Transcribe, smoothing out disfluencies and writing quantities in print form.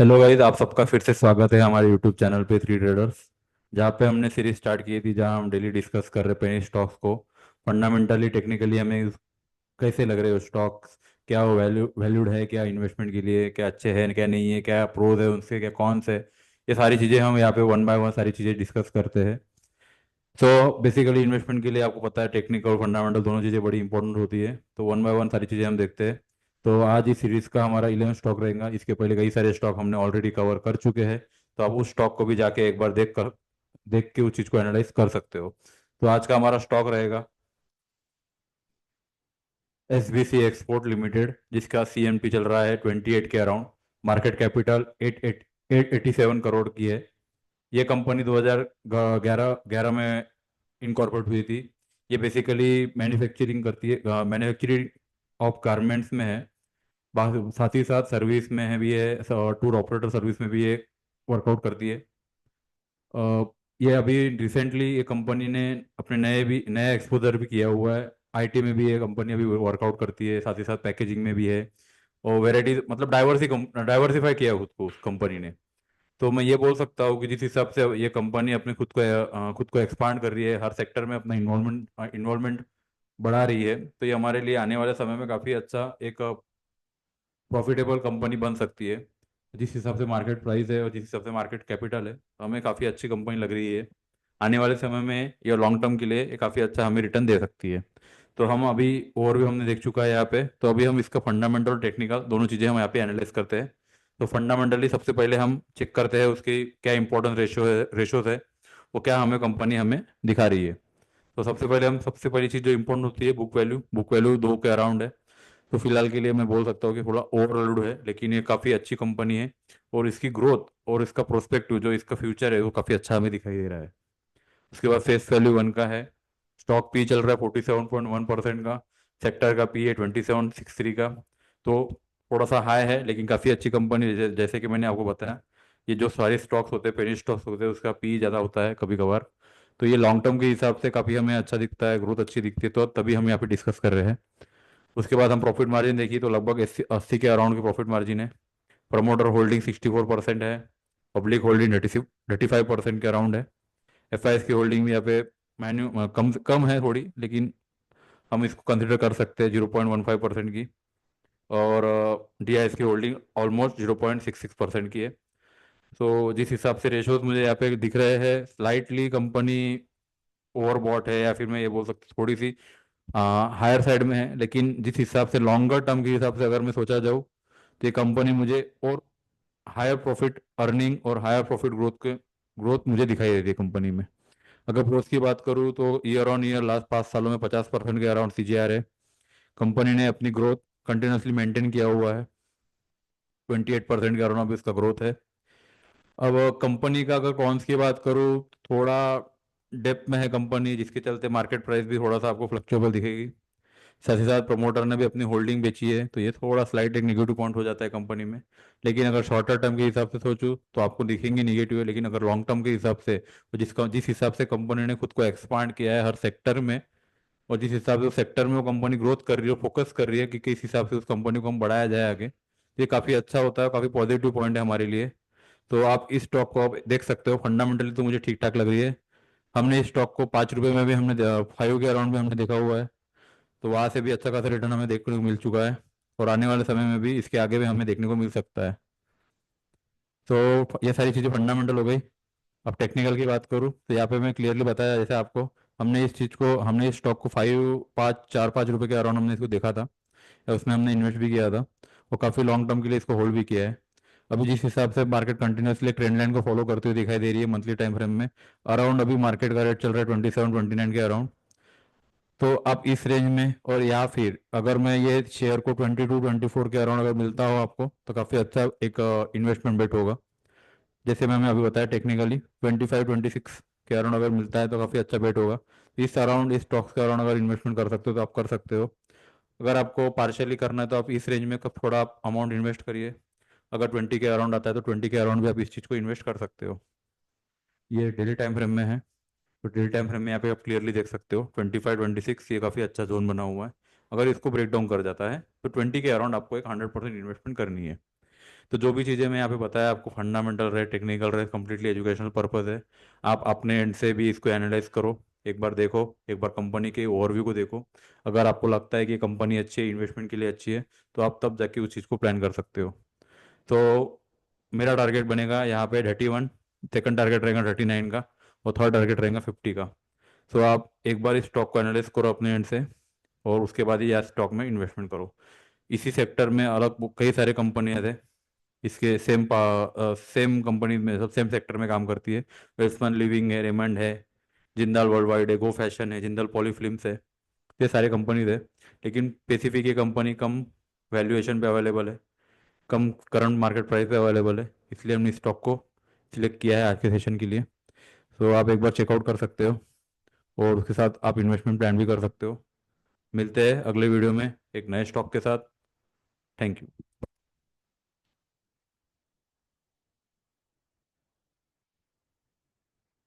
Hello guys, आप सबका फिर से स्वागत है हमारे यूट्यूब चैनल पे थ्री ट्रेडर्स। जहाँ पे हमने सीरीज स्टार्ट की थी, जहाँ हम डेली डिस्कस कर रहे पेनी स्टॉक्स को फंडामेंटली टेक्निकली हमें कैसे लग रहे हो स्टॉक्स, क्या वो वैल्यूड है, क्या इन्वेस्टमेंट के लिए क्या अच्छे हैं क्या नहीं है, क्या प्रोज है उनसे क्या कॉन्स है। ये सारी चीज़ें हम यहाँ पे वन बाय वन सारी चीज़ें डिस्कस करते हैं। तो बेसिकली इन्वेस्टमेंट के लिए आपको पता है टेक्निकल और फंडामेंटल दोनों चीज़ें बड़ी इंपॉर्टेंट होती है, तो वन बाय वन सारी चीज़ें हम देखते हैं। तो आज इस सीरीज का हमारा 11 स्टॉक रहेगा। इसके पहले कई सारे स्टॉक हमने ऑलरेडी कवर कर चुके हैं, तो आप उस स्टॉक को भी जाके एक बार देख के उस चीज़ को एनालाइज कर सकते हो। तो आज का हमारा स्टॉक रहेगा SBC एक्सपोर्ट लिमिटेड, जिसका CMT चल रहा है 28 के अराउंड। मार्केट कैपिटल 887 करोड़ की है। ये कंपनी 2011 में इनकॉर्पोरेट हुई थी। ये बेसिकली मैन्युफैक्चरिंग करती है, मैन्युफैक्चरिंग ऑफ गारमेंट्स में है। साथ ही साथ सर्विस में है भी है, टूर ऑपरेटर सर्विस में भी ये वर्कआउट करती है। अ, ये अभी रिसेंटली ये कंपनी ने अपने नया एक्सपोजर भी किया हुआ है। IT में भी ये कंपनी अभी वर्कआउट करती है, साथ ही साथ पैकेजिंग में भी है। और वेराइटी मतलब डाइवर्सिफाई किया है खुद को उस कंपनी ने। तो मैं ये बोल सकता हूँ कि जिस हिसाब से ये कंपनी अपने खुद को एक्सपांड कर रही है, हर सेक्टर में अपना इन्वॉल्वमेंट बढ़ा रही है, तो ये हमारे लिए आने वाले समय में काफ़ी अच्छा एक प्रॉफिटेबल कंपनी बन सकती है। जिस हिसाब से मार्केट प्राइस है और जिस हिसाब से मार्केट कैपिटल है, तो हमें काफ़ी अच्छी कंपनी लग रही है। आने वाले समय में ये लॉन्ग टर्म के लिए ये काफ़ी अच्छा हमें रिटर्न दे सकती है। तो हम अभी और भी हमने देख चुका है यहाँ पे, तो अभी हम इसका फंडामेंटल और टेक्निकल दोनों चीज़ें हम यहाँ पे एनालाइज करते हैं। तो फंडामेंटली सबसे पहले हम चेक करते हैं उसकी क्या इंपॉर्टेंस रेशोज है, वो क्या हमें कंपनी हमें दिखा रही है। तो सबसे पहली चीज़ जो इंपॉर्टेंट होती है, बुक वैल्यू 2 के अराउंड है। तो फिलहाल के लिए मैं बोल सकता हूँ कि थोड़ा ओवरवैल्यूड है, लेकिन ये काफ़ी अच्छी कंपनी है। और इसकी ग्रोथ और इसका प्रोस्पेक्टिव जो इसका फ्यूचर है वो काफ़ी अच्छा हमें दिखाई दे रहा है। उसके बाद फेस वैल्यू 1 का है। स्टॉक पी चल रहा है 47.1% का। सेक्टर का पी है 2763 का। तो थोड़ा सा हाई है, लेकिन काफ़ी अच्छी कंपनी, जैसे कि मैंने आपको बताया। ये जो सारे स्टॉक्स होते हैं, पेनी स्टॉक्स होते हैं, उसका पी ज़्यादा होता है कभी कभार। तो ये लॉन्ग टर्म के हिसाब से काफ़ी हमें अच्छा दिखता है, ग्रोथ अच्छी दिखती है, तो तभी हम यहाँ पे डिस्कस कर रहे हैं। उसके बाद हम प्रॉफिट मार्जिन देखिए, तो लगभग 80 के अराउंड की प्रॉफिट मार्जिन है। प्रमोटर होल्डिंग 64% है। पब्लिक होल्डिंग 35% के अराउंड है। FIs की होल्डिंग भी यहाँ पे कम कम है थोड़ी, लेकिन हम इसको कंसिडर कर सकते हैं 0.15% की। और DIs की होल्डिंग ऑलमोस्ट 0.66% की है। तो जिस हिसाब से रेशोज मुझे यहाँ पे दिख रहे हैं, स्लाइटली कंपनी ओवरबॉट है, या फिर मैं ये बोल सकता थोड़ी सी हायर साइड में है। लेकिन जिस हिसाब से लॉन्गर टर्म के हिसाब से अगर मैं सोचा जाऊँ, तो ये कंपनी मुझे और हायर प्रॉफिट अर्निंग और हायर प्रॉफिट ग्रोथ मुझे दिखाई देती है कंपनी में। अगर ग्रोथ की बात करूँ तो ईयर ऑन ईयर लास्ट 5 सालों में 50% के अराउंड CGR है। कंपनी ने अपनी ग्रोथ कंटिन्यूसली मेंटेन किया हुआ है। 28% के अराउंड अभी इसका ग्रोथ है। अब कंपनी का अगर कॉन्स की बात करूँ, थोड़ा डेप्थ में है कंपनी, जिसके चलते मार्केट प्राइस भी थोड़ा सा आपको फ्लक्चुएबल दिखेगी। साथ ही साथ प्रमोटर ने भी अपनी होल्डिंग बेची है, तो ये थोड़ा स्लाइट एक निगेटिव पॉइंट हो जाता है कंपनी में। लेकिन अगर शॉर्टर टर्म के हिसाब से सोचूं तो आपको दिखेंगे निगेटिव है, लेकिन अगर लॉन्ग टर्म के हिसाब से, तो जिस हिसाब से कंपनी ने खुद को एक्सपांड किया है हर सेक्टर में, और जिस हिसाब से उस सेक्टर में वो कंपनी ग्रोथ कर रही है, फोकस कर रही है कि किस हिसाब से उस कंपनी को हम बढ़ाया जाए आगे, ये काफ़ी अच्छा होता है, काफ़ी पॉजिटिव पॉइंट है हमारे लिए। तो आप इस स्टॉक को आप देख सकते हो, फंडामेंटली तो मुझे ठीक ठाक लग रही है। हमने इस स्टॉक को 5 रुपये में भी हमने 5 के अराउंड में हमने देखा हुआ है। तो वहाँ से भी अच्छा खासा रिटर्न हमें देखने को मिल चुका है। और आने वाले समय में भी इसके आगे भी हमें देखने को मिल सकता है। तो ये सारी चीज़ें फंडामेंटल हो गई। अब टेक्निकल की बात करूँ, तो यहाँ पे मैं क्लियरली बताया जैसे आपको, हमने इस स्टॉक को 5 4 5 रुपए के अराउंड हमने इसको देखा था, या उसमें हमने इन्वेस्ट भी किया था। और काफ़ी लॉन्ग टर्म के लिए इसको होल्ड भी किया है। अभी जिस हिसाब से मार्केट कंटिन्यूसली ट्रेंड लाइन को फॉलो करते हुए दिखाई दे रही है मंथली टाइम फ्रेम में, अराउंड अभी मार्केट का रेट चल रहा है 27 29 के अराउंड। तो आप इस रेंज में, और या फिर अगर मैं ये शेयर को 22 24 के अराउंड अगर मिलता हो आपको, तो काफ़ी अच्छा एक इन्वेस्टमेंट बेट होगा। जैसे मैंने अभी बताया टेक्निकली 25 26 के अराउंड अगर मिलता है तो काफ़ी अच्छा बेट होगा। इस स्टॉक्स के अराउंड अगर इन्वेस्टमेंट कर सकते हो तो आप कर सकते हो। अगर आपको पार्शियली करना है तो आप इस रेंज में थोड़ा आप अमाउंट इन्वेस्ट करिए। अगर 20 के अराउंड आता है तो 20 के अराउंड भी आप इस चीज़ को इन्वेस्ट कर सकते हो। ये डेली टाइम फ्रेम में है। तो डेली टाइम फ्रेम में यहाँ पे आप क्लियरली देख सकते हो 25 26, ये काफ़ी अच्छा जोन बना हुआ है। अगर इसको ब्रेक डाउन कर जाता है तो 20 के अराउंड आपको एक 100% इन्वेस्टमेंट करनी है। तो जो भी चीज़ें मैं यहाँ पे बताया आपको, फंडामेंटल रहे, टेक्निकल रहे, कम्प्लीटली एजुकेशनल पर्पस है। आप अपने एंड से भी इसको एनालाइज करो, एक बार देखो, एक बार कंपनी के ओवरव्यू को देखो। अगर आपको लगता है कि कंपनी अच्छी है, इन्वेस्टमेंट के लिए अच्छी है, तो आप तब जाके उस चीज़ को प्लान कर सकते हो। तो मेरा टारगेट बनेगा यहाँ पे 31, सेकंड टारगेट रहेगा 39 का, और थर्ड टारगेट रहेगा 50 का। तो आप एक बार इस स्टॉक को एनालाइज करो अपने एंड से, और उसके बाद ही यार स्टॉक में इन्वेस्टमेंट करो। इसी सेक्टर में अलग कई सारे कंपनियां हैं, इसके सेम कंपनी में, सब सेम सेक्टर में काम करती है। वेल्समन लिविंग है, रेमंड है, जिंदाल वर्ल्ड वाइड है, गो फैशन है, जिंदाल पॉली फिल्म्स है। ये सारे कंपनीज है, लेकिन स्पेसिफिक ये कंपनी कम वैल्यूएशन पे अवेलेबल है, कम करंट मार्केट प्राइस पे अवेलेबल है, इसलिए हमने स्टॉक को सिलेक्ट किया है आज के सेशन के लिए। तो आप एक बार चेकआउट कर सकते हो, और उसके साथ आप इन्वेस्टमेंट प्लान भी कर सकते हो। मिलते हैं अगले वीडियो में एक नए स्टॉक के साथ। Thank you.